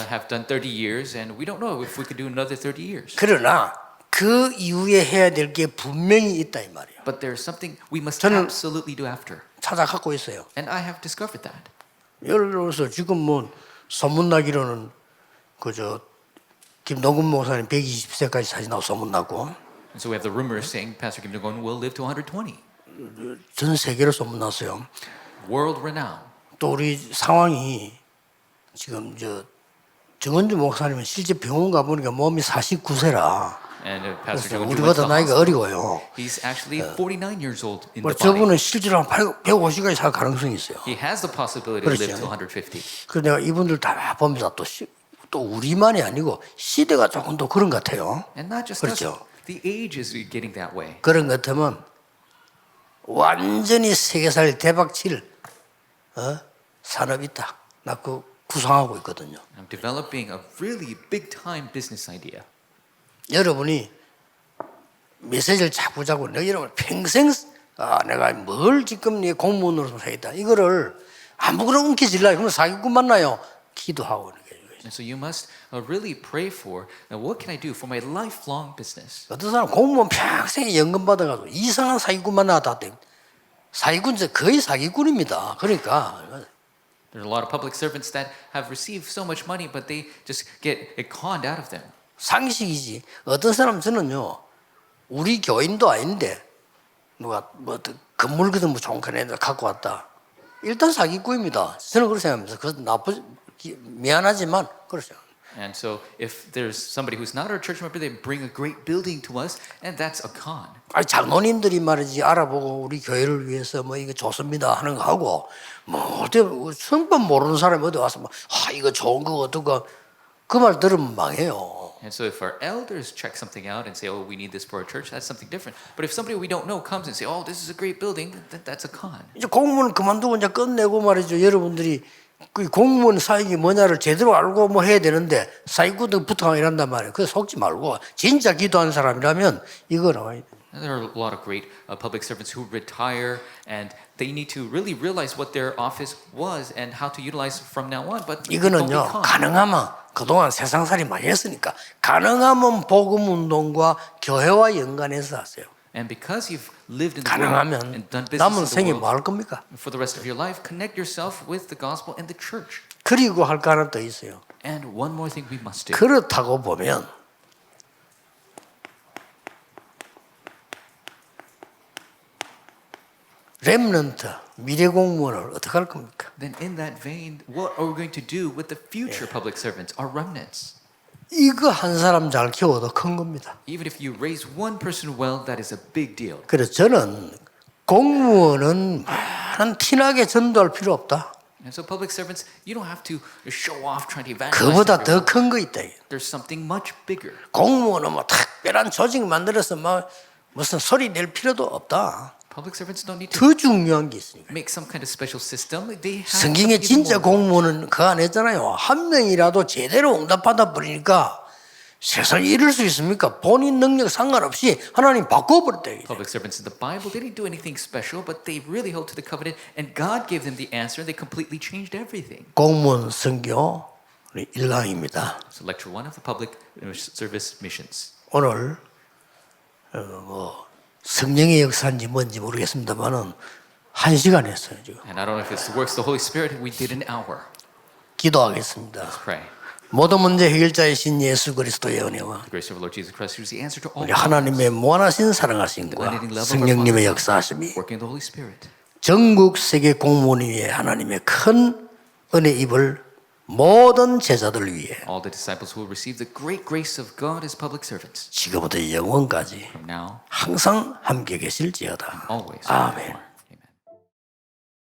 have done 30 years, and we don't know if we could do another 30 years. 그러나 그 이후에 해야 될 게 분명히 있다 이 말이에요. But there's something we must 저는 absolutely do after. 찾아 갖고 있어요. And I have discovered that. 예를 들어서 지금 뭐 소문나기로는 그저 김동근 목사님 120세까지 사진하고 소문나고 And so we have the rumors saying Pastor Kim Jong-un will live to 120. 전 세계로 소문났어요. World renown. 또 우리 상황이 지금 정은주 목사님은 실제 병원 가보니까 몸이 49세라. And Pastor Jong-un 우리보다 나이가 어리고요. He's actually 49 years old in the body. 저분은 실제로 한 150까지 살 가능성이 있어요. He has the possibility to live to 그렇죠. 150. 그래서 내가 이분들 다 보면서 또 우리만이 아니고 시대가 조금 더 그런 것 같아요. And not just 그렇죠. us, the age is getting that way. 그런 것 같으면 완전히 세계사를 대박칠 산업이 있다. 나 그 구상하고 있거든요. I'm developing a really big time business idea. 여러분이 메시지를 자꾸자꾸 여러분 평생 내가 뭘 지금 네 공무원으로 살겠다. 이거를 아무거나 움켜질라. 그러면 사기꾼 만나요. 기도하고 있는 거예요. And so you must really pray for what can I do for my lifelong business. 어떤 사람 공무원 평생 연금 받아가지고 이상한 사기꾼 만나다. 사기꾼 거의 사기꾼입니다. 그러니까 There are a lot of public servants that have received so much money, but they just get it conned out of them. 상식이지. 어떤 사람 저는요, 우리 교인도 아닌데 누가 뭐 건물 같은 뭐 좋은 거 애들 갖고 왔다. 일단 사기꾼입니다. 저는 그렇게 생각합니다. 그래서 미안하지만 그렇죠. And so if there's somebody who's not our church member, they bring a great building to us, and that's a con. 아니 장로님들이 말이지 알아보고 우리 교회를 위해서 뭐 이거 좋습니다 하는 거 하고 뭐 어때 성법 모르는 사람이 어디 와서 뭐 이거 좋은 거 어떡하 그 말 들으면 망해요. And so if our elders check something out and say, oh, we need this for our church, that's something different. But if somebody we don't know comes and say, oh, this is a great building, that's a con. 이제 공무원 그만두고 이제 끝내고 말이죠. 여러분들이 그 공무원 사역이 뭐냐를 제대로 알고 뭐 해야 되는데 사기꾼들 부탁하고 이란단 말이에요. 그래서 속지 말고 진짜 기도한 사람이라면 이거 나와야 돼요. And there are a lot of great public servants who retire, and they need to really realize what their office was and how to utilize from now on. But 이거는요, 가능하면 그동안 세상살이 많이 했으니까 가능하면 복음운동과 교회와 연관해서 하세요. And because you've lived in the world 가능하면 and done business 남은 in the 생에 world 뭐 할 겁니까? for the rest of your life, connect yourself with the gospel and the church. 그리고 할 거 하나 더 있어요. And one more thing we must do. 그렇다고 보면 렘넌트 미래 공무원을 어떻게 할 겁니까? Then in that vein, what are we going to do with the future public servants, our remnants? 이거 한 사람 잘 키워도 큰 겁니다. Even if you raise one person well, that is a big deal. 그래서 저는 공무원은 많은 티나게 전도할 필요 없다. And so public servants, you don't have to show off trying to evangelize. 그보다 더 everyone. 큰 거 있다. There's something much bigger. 공무원은 뭐 특별한 조직 만들어서 막 무슨 소리 낼 필요도 없다. Public servants don't need to 더 중요한 게 있으니까. make some kind of special system. They have 성경에 something 진짜 more. 공무원은 그거 안 했잖아요. 한 명이라도 제대로 응답하다 버리니까 세상에 이럴 수 있습니까? 본인 능력 상관없이 하나님 바꿔버렸다. Public servants in the Bible, they didn't do anything special, but they really held to the covenant, and God gave them the answer. They completely changed everything. 공무원 선교 1강입니다. So lecture 1 of the public service missions. 오늘 성령의 역사인지 뭔지 모르겠습니다만은 1시간 했어요 지금. And I don't know if it's the works of the Holy Spirit. We did an hour. 기도하겠습니다. Let's pray. 모든 문제 해결자이신 예수 그리스도의 은혜와 The grace of our Lord Jesus Christ, who is the answer to all 우리 하나님의 무한하신 the 사랑하심과 unending love of our 성령님의 Father, 역사하심이 working of the Holy Spirit. 전국 세계 공무원이 위해 하나님의 큰 은혜 입을 모든 제자들 위해 All the disciples who will receive the great grace of God as public servants 지금부터 영원까지 from now 항상 함께 계실지어다. always. 아멘.